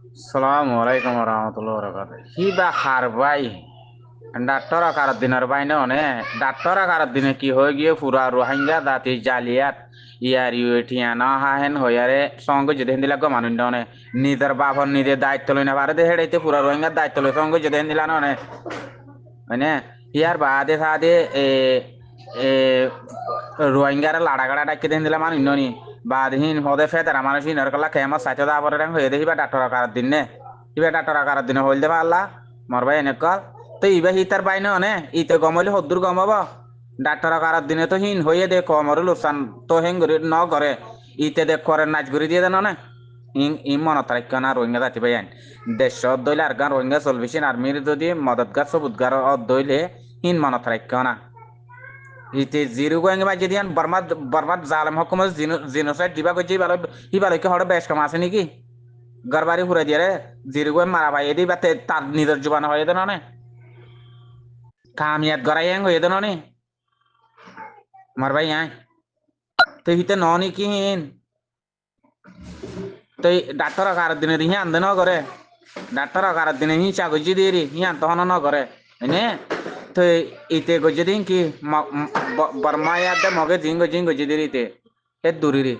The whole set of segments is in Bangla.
Assalamualaikum warahmatullahi wabarakatuh. Hiba harbai. Doctor আকার দিনের বাইনে অনে ডাক্তার আকার দিনে কি হয়ে গিয়ে পুরা রোহিঙ্গা জাতি জালিয়াত ইয়ার ইউটিয়ানা হাহেন হইয়ারে সঙ্গ যদি হিন্দিলা গো মানুষ অনে নিজের বাপন নিজের দায়িত্ব লই না পারে দে হেড়াইতে পুরা রোহিঙ্গার দায়িত্ব লই সঙ্গ যদি হিন্দিলা ননে মানে ইয়ার বাদে সাদে এ রোহিঙ্গার লাড়াগাড়া ডাকি দেন দিলা মানুষ ননি বাদহীন হদে ফেদারা মানুষ ইনর কলা খেমা সাইতে দা পরে রং হয়ে দেখিবা ডাক্তার আকার দিন নে ইবা ডাক্তার আকার দিনে হইল দেবা আল্লাহ মরবাই এনেকল তো ইবা হিতার বাইনে অনে ইতে গমলে হদ্দুর গমাব ডাক্তার আকার দিনে তো হিন হইয়ে দে কমর লোসান তো হেং ন করে ইতে দে করে নাচ ঘুরি দিয়ে দেন অনে ইম মনত রাখা না রোহিঙ্গা জাতি বাইন দেশ দইলে আর গান রোহিঙ্গা চলবিছিন আর্মির যদি মদতগার সবুতগার দইলে হিন মনত রাখা না ইতে জিরো গোয়েঙ্গে মাঝে দিয়ান বর্মাত বর্মাত জালেম হকুমত জিনোসাইড দিবা কইছি হিবালে কি হড় বেশ কম আছে নাকি গরবারি ফুরে দিয়ে রে জিরো গোয়েম মারা ভাই এদি বাতে তার নিজের জুবান হয়ে দেন নে কামিয়াত গড়াই হেং হয়ে দেন নে মার ভাই আয় তো হিতে ননি কি হিন তো ডাক্তার আকার দিনে হি আনতে ন করে ডাক্তার আকার দিনে হি চাগুজি দিয়ে রি হি আনতে হন ন করে এনে তো ইতে গজে দিন কি বর্মা ইয়াতে মগে জিং গজি দিয়ে ইতে এ দূরি রে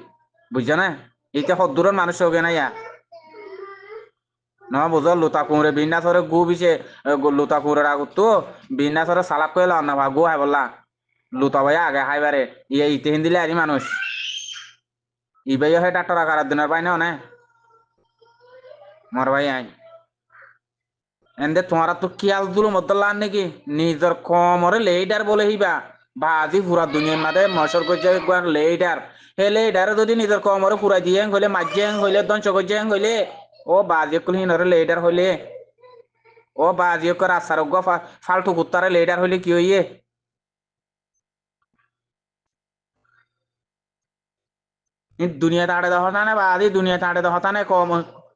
বুঝছো না ইতে হদ্দুরের মানুষ হবে না ইয়া ন বুঝো লুতা কুমড়ে বিন্যাসরে গু বিছে লুতা কুমড়ের আগত তো বিন্যাসরে সালাক করে না ভা গু হাই বললা লুতা ভাই আগে হাইবারে ইয়ে ইতে হিন্দিলে আরি মানুষ ইবাই হে ডাক্তার আকার দিনের পাই না মর ভাই আই এন্দে তোমারা তো কিয়াল দুলো মতলান নাকি নিজের কমরে লেইডার বলে হিবা বাজি পুরা দুনিয়ার মাঝে মশর করছে লেইডার হে লেইডারে যদি নিজের কমরে পুরা দিয়ে হইলে মাঝে হইলে দঞ্চ করছে হইলে ও বাজি কুল হিনরে লেইডার হইলে ও বাজি কর আসার ফালতু কুত্তারে লেইডার হইলে কি হইয়ে দুনিয়া তাড়ে দহতা না বাদি দুনিয়া তাড়ে দহতা না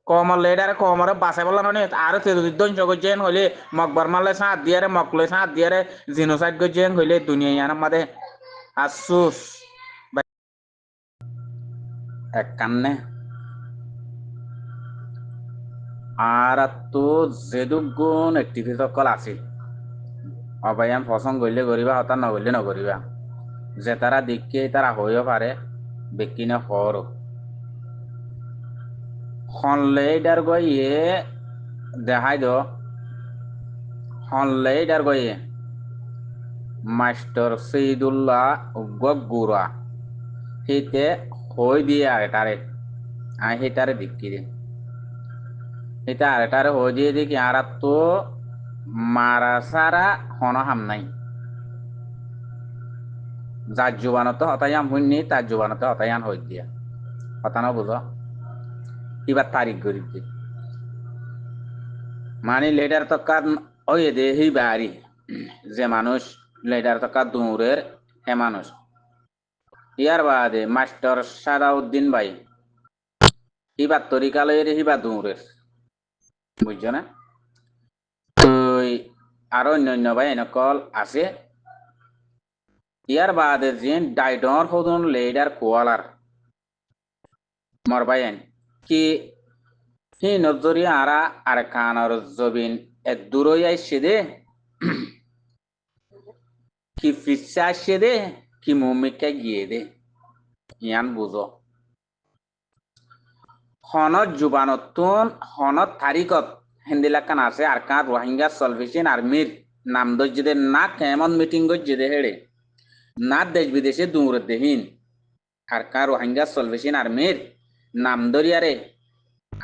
কমর লেডারে কমরে বাসে বললাম নে আর দঞ্চ করছেন হইলে মকবর মারলে সাঁত দিয়ে মকলে সাঁত দিয়ে জিনোসাইড করছেন হইলে দুনিয়া ইয়ার মাঝে আফসোস এক কান্নে আর তো যেদুক গুণ এক্টিভিটি সকল আছে অবায়াম পছন্দ করলে করিবা হতা নগরলে নকরিবা যে তারা দেখে তারা হইও পারে বেকিনে হর হনলেইডার গইয়ে দেখাই দ হনলেইডার গইয়ে মাস্টার সৈদুল্লাহ গুড়া হিতে হই দিয়ে আরেটারে আই হিটারে দিকি দে হিটা আরেটারে হই দিয়ে দেখি আর তো মারা সারা হন হাম নাই যার জুবানত হতায়াম হইনি তার জুবানত হতায়ান হই দিয়া হতানো বুঝো এবার তারিখ গরিব দি মানে লেডার তো কার ওই দে হি বাড়ি যে মানুষ লেডার তো কার দূরের হে মানুষ ইয়ার বাদে মাস্টার সাদাউদ্দিন ভাই হিবার তরিকালয়ের হিবা দূরের বুঝছো না তো আরো অন্যান্য ভাই এনেকল আছে ইয়ার বাদে যে ডাইডর হদন লেডার কোয়ালার মর ভাই কি হি নজরি আরা আর কানার জবিন এ দূরই আইসে দে কি ফিসা আসে দে কি মুমিকা গিয়ে দে ইয়ান বুঝো হনত জুবানতুন হনত তারিখত হিন্দিলাকান আছে আর কান রোহিঙ্গা সলভেশন আর্মির নাম দজ্জে না কেমন মিটিং গজ্জে হেড়ে না দেশ বিদেশে দূর দেহীন আর কান রোহিঙ্গা সলভেশন আর্মির নাম দরিয়ারে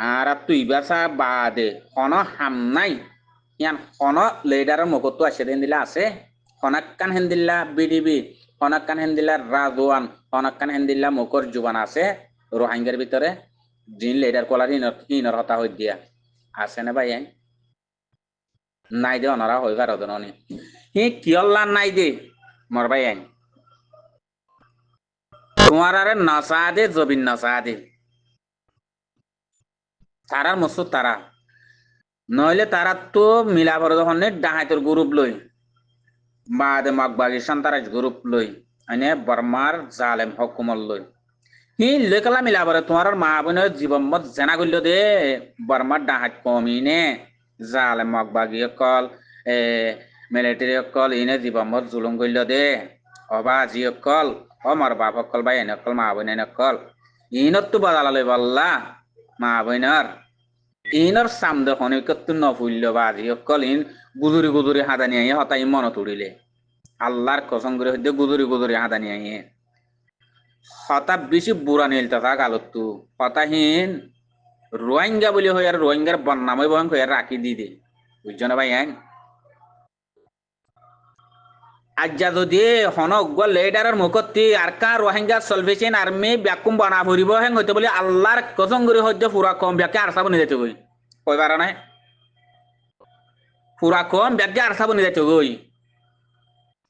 আর তুই বাসা বাদে হন হাম নাই ইয়ান হন লেডারের মুখতো আসে হিন্দিলা আছে হনাক্কান হিন্দিল্লা বিডিবি হনাক্কান হিন্দিল্লা রাজওয়ান হনাক্কান হিন্দিল্লা মুখর জুবান আছে রোহিঙ্গার ভিতরে জিন লেডার কলার হিনর হতা হই দিয়া আছে না ভাই নাই দে অনরা হইবার অদননি হি কিয়ল্লা নাই দে মর ভাই তোমার আরে নসা দে জবিন নসা দে তারার মসুদ তারা নইলে তারা তো মিলাবর যখন ডাহাইতর গ্রুপ লই বাদে মগবাগি সন্তারাজ গ্রুপ লই এনে বর্মার জালেম হকুমল লই হি লেকলা মিলাবরে তোমার মা বোনের জীবন মত জেনা করল দে বর্মার ডাহাত কমিনে জালে মগবাগি কল এ মিলিটারি কল ইনে জীবন মত জুলুম করল দে অবা জি কল অমর বাপ কল বা এনে কল মা বোন এনে কল ইনত তো বদালালে বললা মা বোনের ইনর সামদে খনিকত্তু নফুল্য বাজি কল ইন গুজুরি গুজুরি হাদানি আইয়ে হতা ইন মন তুলিলে আল্লাহর কসম করে হইতে গুজুরি গুজুরি হাদানি আইয়ে হতা বেশি বুড়া নিলতা থাক আলতু হতাহীন রোহিঙ্গা বলে হই আর রোহিঙ্গার বন্যাময় বহন হয়ে রাখি দি দে বুঝছো না ভাই আইন আজ্জা যদি হনজ্ঞ লেডারের মুখতি আর কা রোহিঙ্গা সলভেশন আর্মি ব্যাকুম বানা ফুরিব হেন হইতে বলে আল্লাহর কসম করে হইতে পুরা কম ব্যাকে আর সাবনি যেতে গই কইবার নাই পুরা কম ব্যাকে আর সাবনি যেতে গই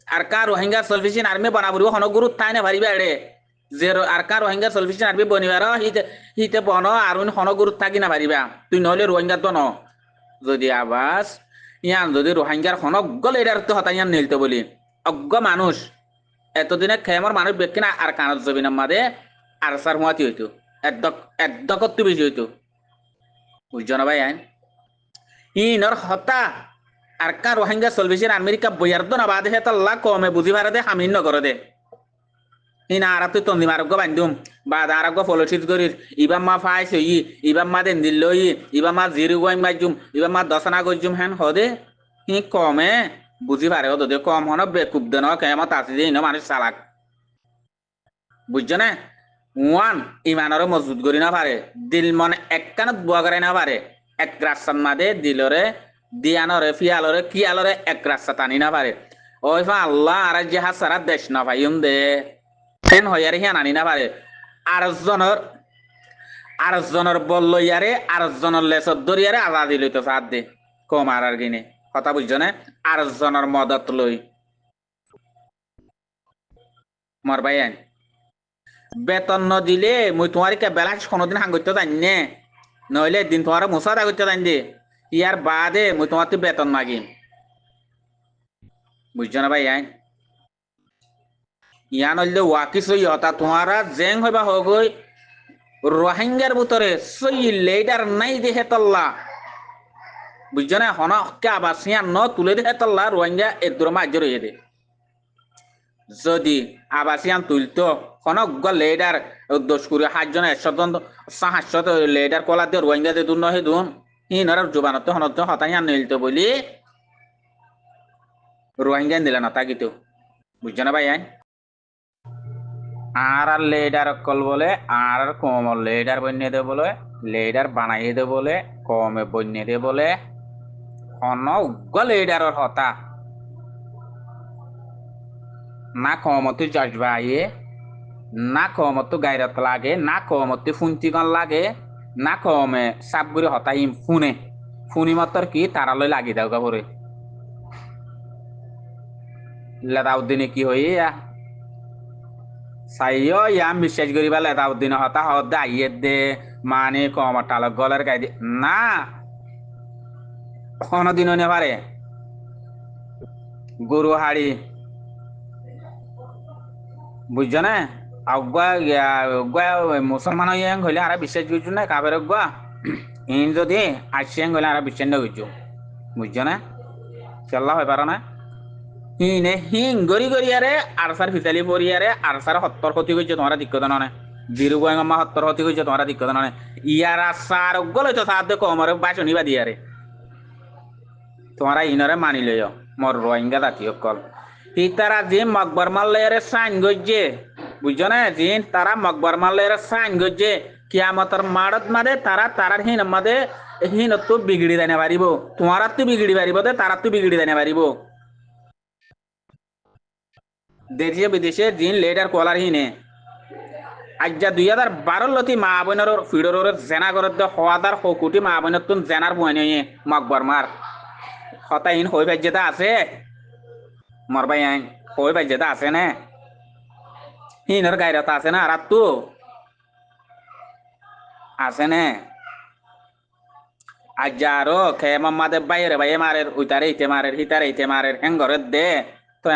আর কা রোহিঙ্গা সলভেশন আর্মি বানা ফুরিব হনগুরু তাই না ভারিবা এড়ে যে আর কা রোহিঙ্গা সলভেশন আর্মি বনিবার হিতে হিতে বন আর হনগুরু থাকি না ভারিবা তুই নহলে রোহিঙ্গা তো ন যদি আবাস ইয়ান যদি রোহিঙ্গার হনজ্ঞ লেডার তো হতা ইয়ান নিলতে বলি অজ্ঞ মানুষ এতদিনে খেমর মানুষ ব্যক্তি না আর কানত জবিন মাদে আর সার হুয়াতি হইতো একদকত্তু বেশি হইতো বুঝছো না ভাই আইন ইনর হতা আর কা রোহিঙ্গা চলবিছে আমেরিকা বইয়ার তো না বাদে হে তাল্লা কমে বুঝি পারে দে হামিন নগর দে ইনা আর তুই তন্দি মারগ্য বান্ধুম বাদ আরগ্য ফলসিত করিস ইবাম মা ফাইস হই ইবাম মা দেন দিল ইবাম মা জিরু গোয়াইম বাজুম ইবাম মা দশনা গজুম হেন হদে হি কমে বুঝি পারে হতো দে কম হন বেকুব দেন কেমত আছে যে ইনো মানুষ চালাক বুঝছো না ওয়ান ইমানরে মজবুত করি না পারে দিল মনে একখানত বুয়া করে না পারে এক রাস্তার মাদে দিলরে দিয়ানরে ফিয়ালরে কিয়ালরে এক রাস্তা টানি না পারে ওই ফা আল্লাহ আর যে হাসারা দেশ না পাইম দে সেন হইয়ারে হিয়ান আনি না পারে আর জনের বল লইয়ারে আর জনের লেসর দরিয়ারে আজাদি লইতো সাত দে কম আর গিনে কথা বুঝছো না আর জনের মদত লই মর ভাই বেতন ন দিলে মুই তোমার কে বেলা কোনোদিন হাং করতে জানি নে নইলে দিন তোমার মুসাদা করতে জানি দে ইয়ার বাদে মুই তোমার তো বেতন মাগিম বুঝছো না ভাই ইয়ান হইলে ওয়াকি সই হতা তোমারা জেং হইবা হগই রোহিঙ্গার ভিতরে সই লেডার নাই দেখে তল্লা বুঝছো না হন কে আবার সিয়ান ন তুলে দেখে তল্লা রোহিঙ্গা এর দূর মাঝে রয়ে দে যদি আবাসিয়ান তুলতো হনজ্ঞ লেডার দোষ করে 7 জন 100 জন 500 লেডার কলা দিয়ে রোহিঙ্গা দিয়ে দুন নহে দুন হিনর জুবানত হনত হতাই আনিলতো বলি রোহিঙ্গা দিলা না তাকিতো বুঝছো না ভাই আর লেডার কল বলে আর কম লেডার বন্যে দে বলে লেডার বানাইয়ে দে বলে কমে বন্যে দে বলে অনজ্ঞ লেডারের হতা না কমতে জজবাইয়ে না কমতো গাইরত লাগে না কমতে ফুন্তিগন লাগে না কমে সাবগুড়ি হতাইম ফুনে ফুনি মতর কি তারালৈ লাগি দাও গাবরে লেদাউদ্দিনে কি হইয়া সাইও ইয়াম বিশ্বাস করিবা লেদাউদ্দিনে হতা হদ আইয়ে দে মানে কমটালক গলের গাই দি না কোনদিনও নে পারে গরু হাড়ি বুঝছো না মুসলমান হইয়াং হইলে আর বিশ্বাস করছো না কাবের গা ইন যদি আসিয়াং হইলে আর বিশ্বাস না করছো বুঝছো না চল্লা হয়ে পারো না হিনে হিং গড়ি গড়ি আরে আরসার ফিতালি পরি আরে আরসার 70 ক্ষতি করছে তোমরা দিক্কত ননে বিরু গোয়াঙ্গম্মা 70 ক্ষতি করছে তোমরা দিক্কত ননে ইয়ার আসার গলে তো সাথে কমরে বাসনি বাদি আরে তোমরা ইনরে মানি লইও মর রোহিঙ্গা জাতীয় কল তারা যে মকবর মাল্লের সাইন গজ্জে বুঝছো না জিন তারা মকবর মাল্লের সাইন গজ্জে কিয়ামতের মাড়ত মাদে তারার হিন মাদে হিন তো বিগড়ি দেনে পারিব তোমার তো বিগড়ি পারিব দে তারা তো বিগড়ি দেনে পারিব দেশে বিদেশে জিন লেডার কলার হিনে আজ্জা 2012 লতি মা বোনের ফিডর জেনা করে হওয়াদার কোটি মা বোনের তুন জেনার বইনে মকবর মার হতাইন হই বাজ্যতা আছে মরবাই আইন হই বাজ্যতা আছে না হিনর গাইরতা আছে না আর তো আছে না আজ্জারো খেমাম্মাদে বাইরে বাইরে মারের উইতারে ইতে মারের হিতারে ইতে মারের হেঙ্গরের দে তো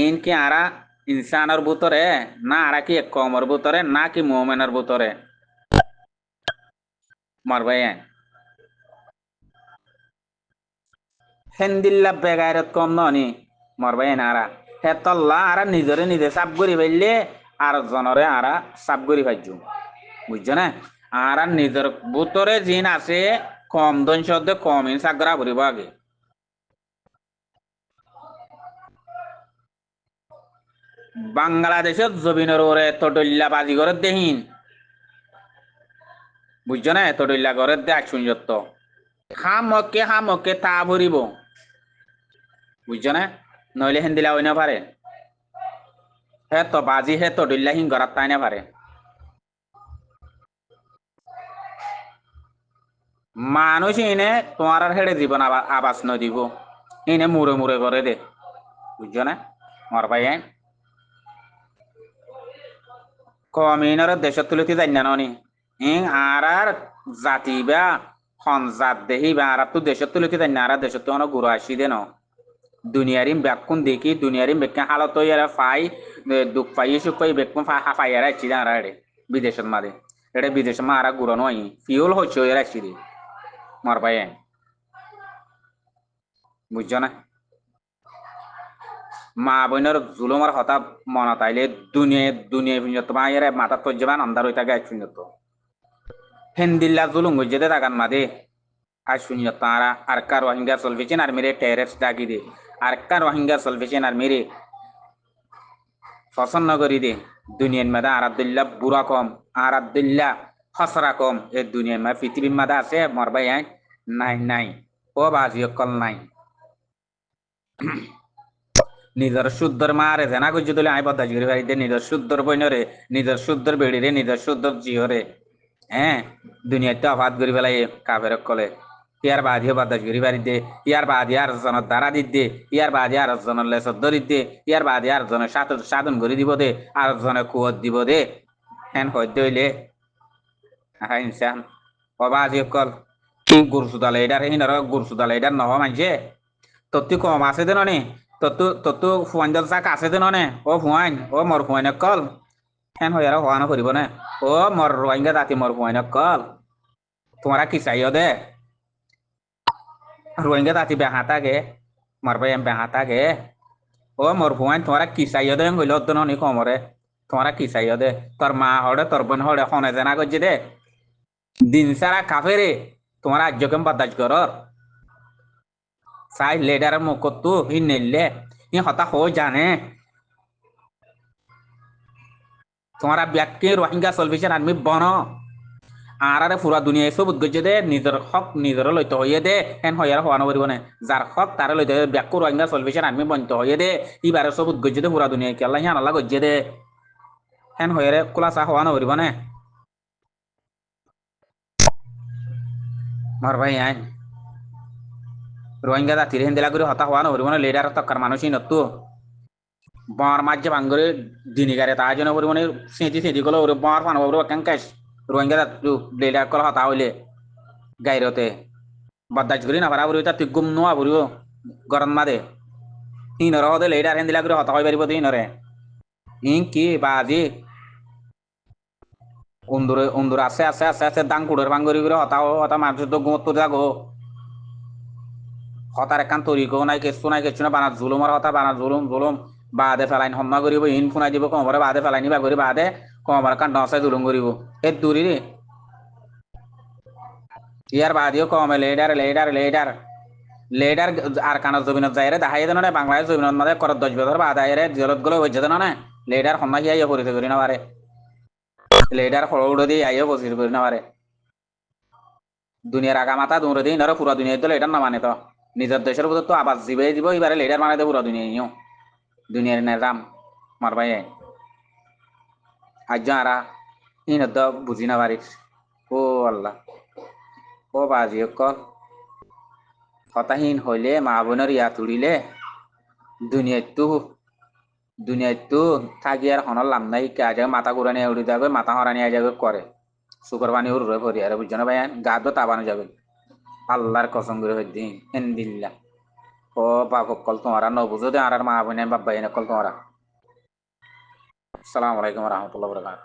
ইন কি আরা ইনসানের ভিতরে না আর কি কমর ভিতরে না কি মোমেনের ভিতরে মারবাই হেন্দিল্লা বেগাইরত কম ননি মরবাই আরা হে তল্লা আরা নিজরে নিজে সাপ করি পাইলে আর জনরে আরা সাপ করি পাইছু বুঝছো না আরা নিজের ভিতরে জিন আছে কম দন শব্দে কম ইন সাগরা ভরিব আগে বাংলাদেশের জমিনের ওরে তটল্লা বাজি করে দেহিন বুঝছো না তটল্লা করে দেখ শুনজত হামকে তা ভরিব বুঝছো না নইলে হেন্দিলা হই না পারে হে তো বাজি হে তটল্লা হিং গড়াত তাই না পারে মানুষ এনে তোমার আর হেড়ে দিব না আবাস ন দিব এনে মুড়ে মুড়ে করে দে বুঝছো না মর ভাই কমিনার দেশত তুলিতে যাই না নি আর জাতি বা জাত দেহি বা আর তো দেশত তুলিতে যাই না আর দেশত তো গুরু আসি দে ন দুনিয়ারিম বেকুন দেখি দুনিয়ারিম বেকা হালত ইয়ারা ফাই দুঃখ পাই সুখ পাই বেকুন ফাই আর আসি আর বিদেশত মাদে এটা বিদেশ মা আর গুরু নয় ফিউল হচ্ছে এর আসি দে মর ভাই বুঝছো না মা বোনের জুলুমার হতা মনে তাইলে দুনিয়া পিঞ্জত মায়ের মাথা তজ্জবান আন্দার হইতা গায়ে শুনত হেন্দিল্লা জুলুম গজ্জেদে দাগান মাদে আর শুনিয়ত তারা আর কার রোহিঙ্গা সলভেশন আর মেরে টেরেস ডাকি দে আর কার রোহিঙ্গা সলভেশন আর মেরে পছন্দ করি দে দুনিয়ার মাদা আর আব্দুল্লাহ বুড়া কম আর আব্দুল্লাহ হসরা কম এ দুনিয়ার মা পৃথিবীর মাদা আছে মরবাই নাই নাই ও বাজি অকল নাই নিজের শুদ্ধর মারে জেনা করছে তুলে আই বদাজ করি বাড়িতে নিজের শুদ্ধর বইনরে নিজের শুদ্ধর বেড়িরে নিজের শুদ্ধর জিহরে হ্যাঁ দুনিয়াতে অবাদ করি পেলাই কাবের কলে ইয়ার বাদিও বদাজ করি বাড়িতে ইয়ার বাদে আর জনের দ্বারা দিতে ইয়ার বাদে আর জনের লেসর ধরি দে ইয়ার বাদে আর জনের সাধন করে দিব দে আর জনের কুয়ত দিব দে হেন হইতে হইলে হ্যাঁ ইনসান অবাজি কল গুরসুদালে এটার হিনর গুরসুদালে এটার নহ মানছে তত্তি কম আছে দেন নে তত্তু ফুয়ান দল চাক আছে দেন নে ও ফুয়াইন ও মর ফুয়াইন কল হেন হই আর হওয়ানো করিব না ও মর রোহিঙ্গা জাতি মর ফুয়াইন কল তোমারা কি চাইও দে রোহিঙ্গা জাতি বেহাতা গে মরবে এম বেহাতা গে ও মর ফুয়াইন তোমারা কি চাইও দে কইল দেন নি কমরে তোমারা কি চাইও দে তোর মা হড়ে তোর বোন হড়ে হনে জানা করছে দে দিন সারা কাফেরে তোমার আজ্যকেম বাদাজ করর সাই লেডার মুখতো হি নেলে হি হতা হো জানে তোমারা ব্যক্তি রোহিঙ্গা সলভেশন আর্মি বন আর পুরা দুনিয়ায় সবুত গজে দে নিজের হক নিজের লইতে হইয়ে দে হেন হইয়ার হওয়ানো পারিব না যার হক তারা লইতে ব্যাক রোহিঙ্গা সলভেশন আর্মি বনতে হইয়ে দে ইবারে সবুত গজে দে পুরা দুনিয়ায় কেলা হিয়ান আল্লাহ গজে দে হেন হইয়ারে খোলাসা হওয়ানো পারিব না মার ভাই আইন রোহিঙ্গা জাতির হেন্দেলা করে হতা হওয়ানো পারিব না লিডার তক্কার মানুষই নতো বর মাঝে ভাঙ্গরে দিনিগারে তা জন্য পরিমাণে সেঁতি গেল ওরে বর ফানো ওরে কেঙ্কাশ রোহিঙ্গা জাতু লিডার কল হতা হইলে গাইরতে বদাজ করি না পারা বলি তা তুই গুম নোয়া বলিব গরম মাদে ইনর হদে লেডার হেন্দিলা করে হতা হই পারিব ইনরে কি বাজি উন্দুর আছে দাং কুড়ের ভাঙ্গরি করে হতা মানুষ তো গুমত তো যাগো হতার একান তরিকো নাই কেছু না বানা জুলুমর হতা বানা জুলুম বাদে ফেলাইন হম্মা করিব ইন ফুনাই দিব কমরে বাদে ফেলাইনি বা করি বাদে কমরে কান নসাই জুলুম করিব এ দূরি রে ইয়ার বাদিও কমে লেডার আর কানত জমিনত যাইরে দেখাই দেন না বাংলাদেশ জমিনত মাঝে কর 10 বছর বাদ আইরে জেলত গলে হইছে দেন না লেডার হম্মা কি আইয়া পরিচয় করি না পারে লেডার হড় উড়ে দিয়ে আইয়া পরিচয় করি না পারে দুনিয়ার আগা মাথা দৌড়ে দিই ধরো পুরা দুনিয়া তো লেডার না মানে তো নিজের দেশের ভিতর তো আবাস দিব এবারে লেডার মানে তো পুরা দুনিয়া দুনিয়ার নিজাম মারবাই আজ আরা ইন তো বুঝি না পারিস ও আল্লাহ ও বাজি কল হতাহীন হইলে মা বোনের ইয়া তুলিলে দুনিয়াতো দুনিয়াতো থাকি আর হনর লাম নাই কাজ মাথা ঘুরানি উড়ি যাবে মাথা হরানি যাবে করে শুকর পানি উড়ে ভরি আর বুঝছো না ভাই গা তো তাবানো যাবে আল্লাহর কসম করে দিন হেন্দিল্লা ও বাপ কল তোমারা ন বুঝো দে আর মা বোনের বাবা এনে কল তোমারা আসসালামু আলাইকুম রহমতুল্লাহ বরকাত।